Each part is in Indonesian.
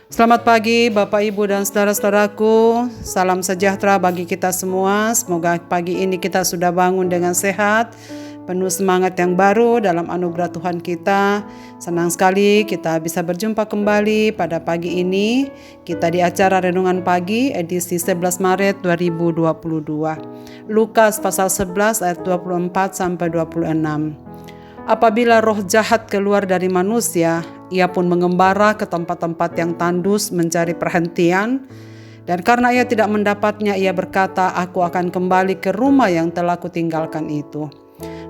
Selamat pagi Bapak Ibu dan saudara-saudaraku. Salam sejahtera bagi kita semua. Semoga pagi ini kita sudah bangun dengan sehat, penuh semangat yang baru dalam anugerah Tuhan kita. Senang sekali kita bisa berjumpa kembali pada pagi ini. Kita di acara Renungan Pagi edisi 11 Maret 2022. Lukas pasal 11 ayat 24 sampai 26. Apabila roh jahat keluar dari manusia, ia pun mengembara ke tempat-tempat yang tandus mencari perhentian, dan karena ia tidak mendapatnya, ia berkata, "Aku akan kembali ke rumah yang telah kutinggalkan itu."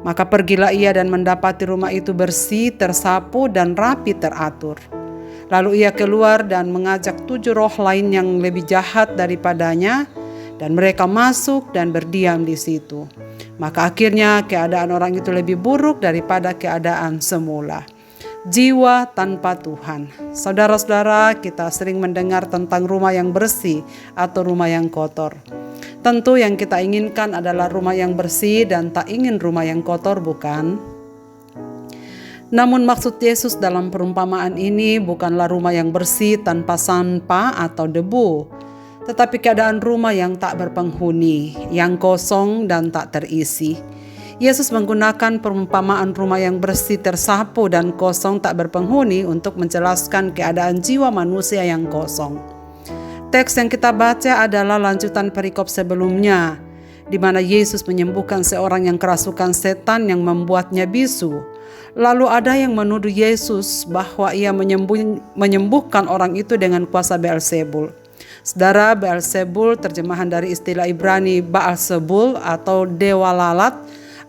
Maka pergilah ia dan mendapati rumah itu bersih, tersapu, dan rapi teratur. Lalu ia keluar dan mengajak 7 roh lain yang lebih jahat daripadanya, dan mereka masuk dan berdiam di situ. Maka akhirnya keadaan orang itu lebih buruk daripada keadaan semula. Jiwa tanpa Tuhan. Saudara-saudara, kita sering mendengar tentang rumah yang bersih atau rumah yang kotor. Tentu yang kita inginkan adalah rumah yang bersih dan tak ingin rumah yang kotor, bukan? Namun maksud Yesus dalam perumpamaan ini bukanlah rumah yang bersih tanpa sampah atau debu, tetapi keadaan rumah yang tak berpenghuni, yang kosong dan tak terisi. Yesus menggunakan perumpamaan rumah yang bersih, tersapu, dan kosong tak berpenghuni untuk menjelaskan keadaan jiwa manusia yang kosong. Teks yang kita baca adalah lanjutan perikop sebelumnya, di mana Yesus menyembuhkan seorang yang kerasukan setan yang membuatnya bisu. Lalu ada yang menuduh Yesus bahwa ia menyembuhkan orang itu dengan kuasa Beelzebul. Saudara, Beelzebul terjemahan dari istilah Ibrani Baal-zebul atau dewa lalat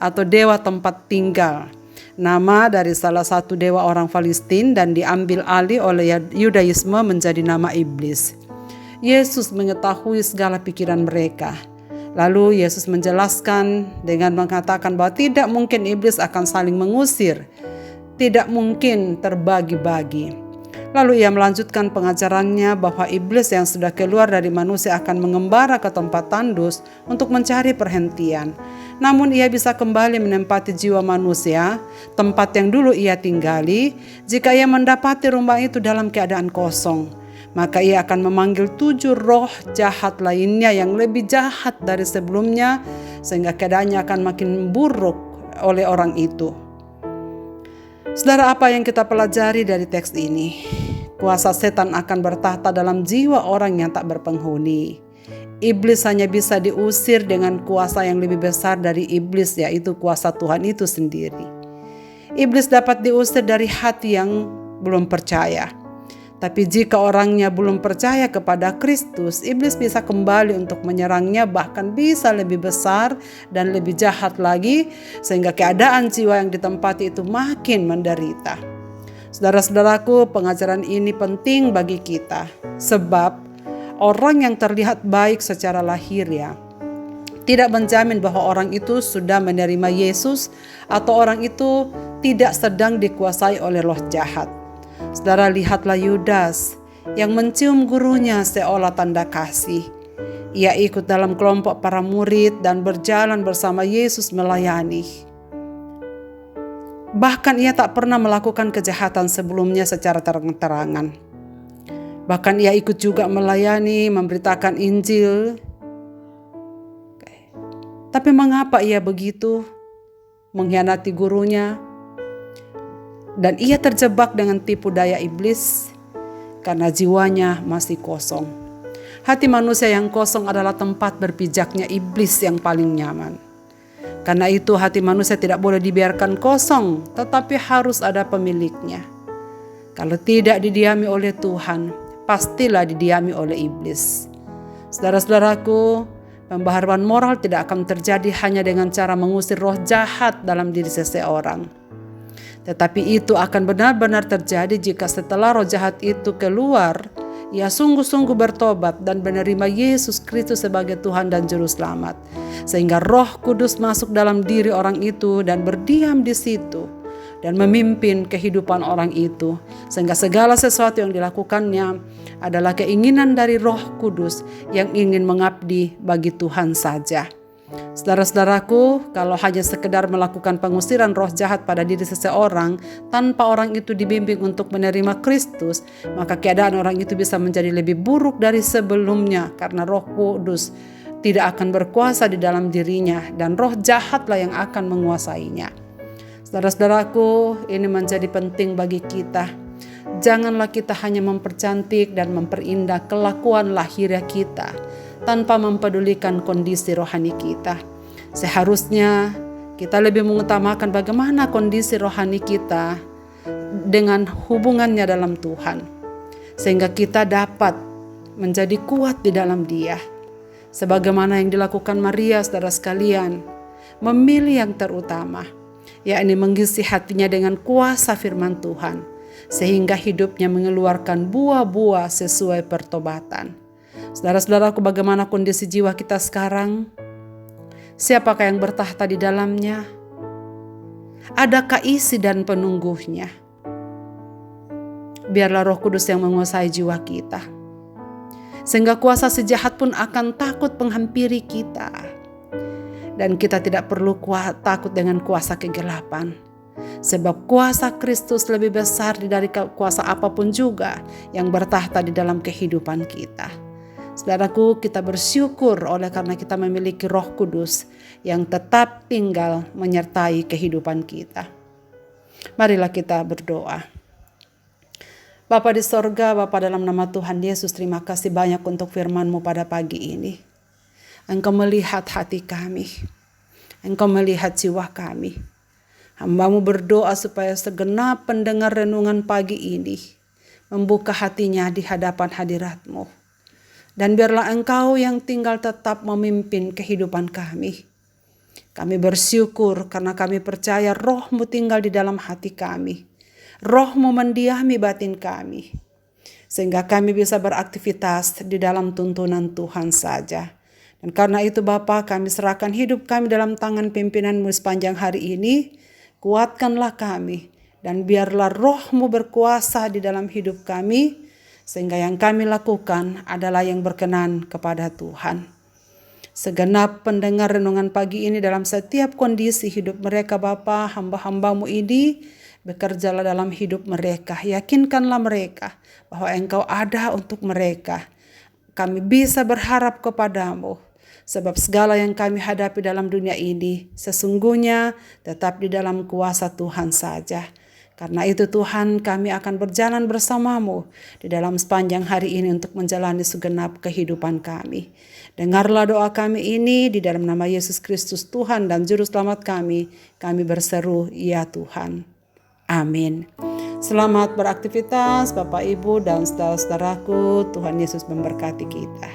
atau dewa tempat tinggal. Nama dari salah satu dewa orang Palestina dan diambil alih oleh Yudaisme menjadi nama iblis. Yesus mengetahui segala pikiran mereka. Lalu Yesus menjelaskan dengan mengatakan bahwa tidak mungkin iblis akan saling mengusir, tidak mungkin terbagi-bagi. Lalu ia melanjutkan pengajarannya bahwa iblis yang sudah keluar dari manusia akan mengembara ke tempat tandus untuk mencari perhentian. Namun ia bisa kembali menempati jiwa manusia, tempat yang dulu ia tinggali, jika ia mendapati rumah itu dalam keadaan kosong. Maka ia akan memanggil 7 roh jahat lainnya yang lebih jahat dari sebelumnya, sehingga keadaannya akan makin buruk oleh orang itu. Saudara, apa yang kita pelajari dari teks ini? Kuasa setan akan bertahta dalam jiwa orang yang tak berpenghuni. Iblis hanya bisa diusir dengan kuasa yang lebih besar dari iblis, yaitu kuasa Tuhan itu sendiri. Iblis dapat diusir dari hati yang belum percaya. Tapi jika orangnya belum percaya kepada Kristus, iblis bisa kembali untuk menyerangnya, bahkan bisa lebih besar dan lebih jahat lagi, sehingga keadaan jiwa yang ditempati itu makin menderita. Saudara-saudaraku, pengajaran ini penting bagi kita, sebab orang yang terlihat baik secara lahiriah tidak menjamin bahwa orang itu sudah menerima Yesus atau orang itu tidak sedang dikuasai oleh roh jahat. Saudara, lihatlah Yudas yang mencium gurunya seolah tanda kasih. Ia ikut dalam kelompok para murid dan berjalan bersama Yesus melayani. Bahkan ia tak pernah melakukan kejahatan sebelumnya secara terang-terangan. Bahkan ia ikut juga melayani, memberitakan Injil. Tapi mengapa ia begitu mengkhianati gurunya? Dan ia terjebak dengan tipu daya iblis karena jiwanya masih kosong. Hati manusia yang kosong adalah tempat berpijaknya iblis yang paling nyaman. Karena itu hati manusia tidak boleh dibiarkan kosong, tetapi harus ada pemiliknya. Kalau tidak didiami oleh Tuhan, pastilah didiami oleh iblis. Saudara-saudaraku, pembaharuan moral tidak akan terjadi hanya dengan cara mengusir roh jahat dalam diri seseorang. Tetapi itu akan benar-benar terjadi jika setelah roh jahat itu keluar, ia sungguh-sungguh bertobat dan menerima Yesus Kristus sebagai Tuhan dan Juru Selamat. Sehingga Roh Kudus masuk dalam diri orang itu dan berdiam di situ dan memimpin kehidupan orang itu. Sehingga segala sesuatu yang dilakukannya adalah keinginan dari Roh Kudus yang ingin mengabdi bagi Tuhan saja. Saudara-saudaraku, kalau hanya sekedar melakukan pengusiran roh jahat pada diri seseorang tanpa orang itu dibimbing untuk menerima Kristus, maka keadaan orang itu bisa menjadi lebih buruk dari sebelumnya karena Roh Kudus tidak akan berkuasa di dalam dirinya dan roh jahatlah yang akan menguasainya. Saudara-saudaraku, ini menjadi penting bagi kita. Janganlah kita hanya mempercantik dan memperindah kelakuan lahiriah kita tanpa mempedulikan kondisi rohani kita. Seharusnya kita lebih mengutamakan bagaimana kondisi rohani kita dengan hubungannya dalam Tuhan, sehingga kita dapat menjadi kuat di dalam Dia. Sebagaimana yang dilakukan Maria, saudara sekalian, memilih yang terutama, yakni mengisi hatinya dengan kuasa firman Tuhan, sehingga hidupnya mengeluarkan buah-buah sesuai pertobatan. Saudara-saudaraku, bagaimana kondisi jiwa kita sekarang? Siapakah yang bertahta di dalamnya? Adakah isi dan penunggunya? Biarlah Roh Kudus yang menguasai jiwa kita, sehingga kuasa si jahat pun akan takut menghampiri kita. Dan kita tidak perlu takut dengan kuasa kegelapan, sebab kuasa Kristus lebih besar dari kuasa apapun juga yang bertahta di dalam kehidupan kita. Saudaraku, kita bersyukur oleh karena kita memiliki Roh Kudus yang tetap tinggal menyertai kehidupan kita. Marilah kita berdoa. Bapa di sorga, Bapa dalam nama Tuhan Yesus, terima kasih banyak untuk firman-Mu pada pagi ini. Engkau melihat hati kami, Engkau melihat jiwa kami. Hamba-Mu berdoa supaya segenap pendengar renungan pagi ini membuka hatinya di hadapan hadirat-Mu. Dan biarlah Engkau yang tinggal tetap memimpin kehidupan kami. Kami bersyukur karena kami percaya Roh-Mu tinggal di dalam hati kami. Roh-Mu mendiami batin kami, sehingga kami bisa beraktivitas di dalam tuntunan Tuhan saja. Dan karena itu Bapa, kami serahkan hidup kami dalam tangan pimpinan-Mu sepanjang hari ini. Kuatkanlah kami, dan biarlah Roh-Mu berkuasa di dalam hidup kami, sehingga yang kami lakukan adalah yang berkenan kepada Tuhan. Segenap pendengar renungan pagi ini dalam setiap kondisi hidup mereka Bapa, hamba-hamba-Mu ini, bekerjalah dalam hidup mereka. Yakinkanlah mereka bahwa Engkau ada untuk mereka. Kami bisa berharap kepada-Mu, sebab segala yang kami hadapi dalam dunia ini sesungguhnya tetap di dalam kuasa Tuhan saja. Karena itu Tuhan, kami akan berjalan bersama-Mu di dalam sepanjang hari ini untuk menjalani segenap kehidupan kami. Dengarlah doa kami ini di dalam nama Yesus Kristus Tuhan dan Juru Selamat kami berseru, ya Tuhan. Amin. Selamat beraktivitas Bapak, Ibu, dan saudara-saudaraku. Tuhan Yesus memberkati kita.